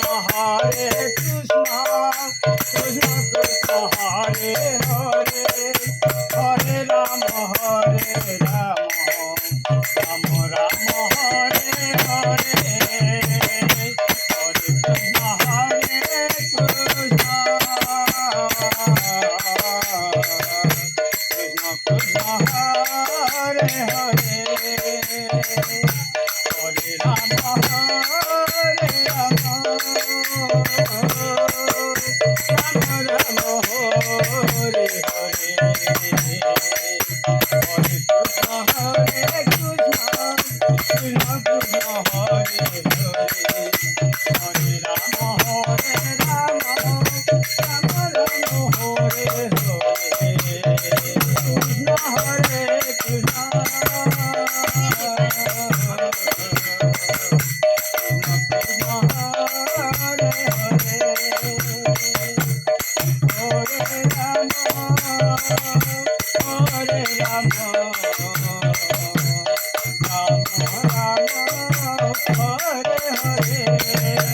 Hare Krishna, Krishna Krishna Hare Hare, Hare Rama Hare Rama, Rama Rama Hare Hare, Hare Krishna Hare Krishna, Krishna Krishna Hare Hare, Hare Rama Hare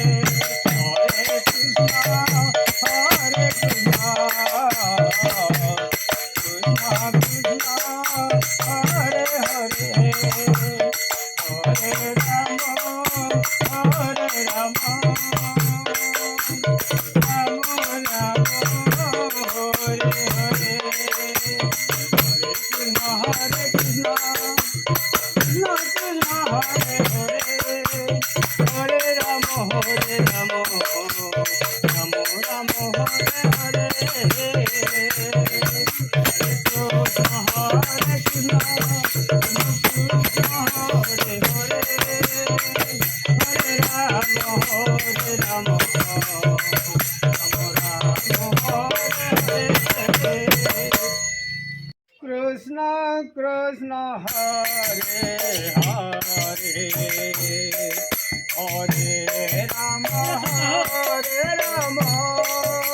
Rama, Rama Rama Hare Hare, Hare Krishna Hare Krishna, Krishna Krishna Hare Hare, Hare Rama Hare Rama, Rama Rama Hare Hare,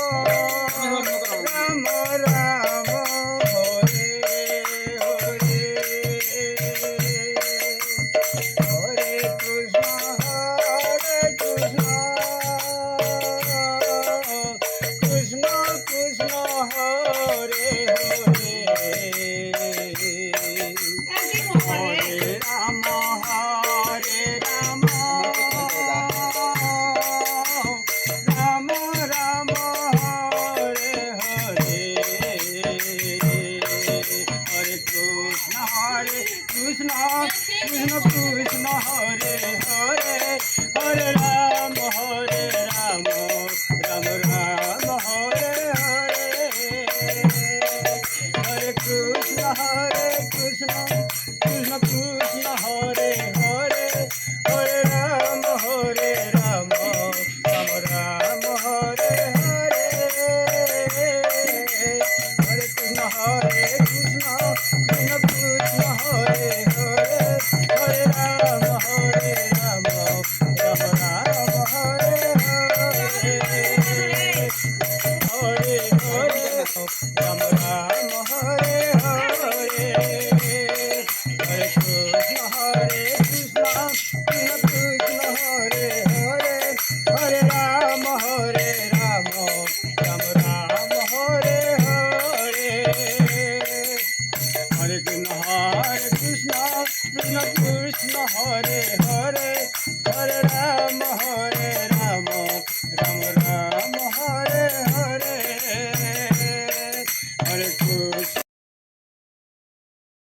Krishna Hare Krishna, Krishna Krishna Hare Hare, Hare Rama Hare Rama, Rama Rama Hare Hare, Hare Krishna Hare Krishna, Krishna Krishna Hare Hare, Hare Rama Hare Rama, Rama Rama Hare Hare, Hare Krishna Hare Krishna, Krishna Krishna Hare Hare, Hare Rama Hare Rama, Rama Rama Hare Hare, Hare Krishna Hare Krishna, Krishna Krishna Hare Hare, Hare Rama Hare Rama, Rama Rama Hare Hare, Hare Krishna Hare Krishna, Krishna Krishna Hare Hare, Hare Rama Hare Rama, Rama Rama Hare Hare, Hare Hare Rama Rama Hare Hare, Hare Krishna Hare Krishna, Krishna Krishna Hare Hare, Hare Rama Hare Rama, Rama Rama Hare Hare, Hare Krishna Hare Krishna, Krishna Krishna Hare Hare, Hare Rama Hare Rama, Rama Rama Hare Hare, Hare Krishna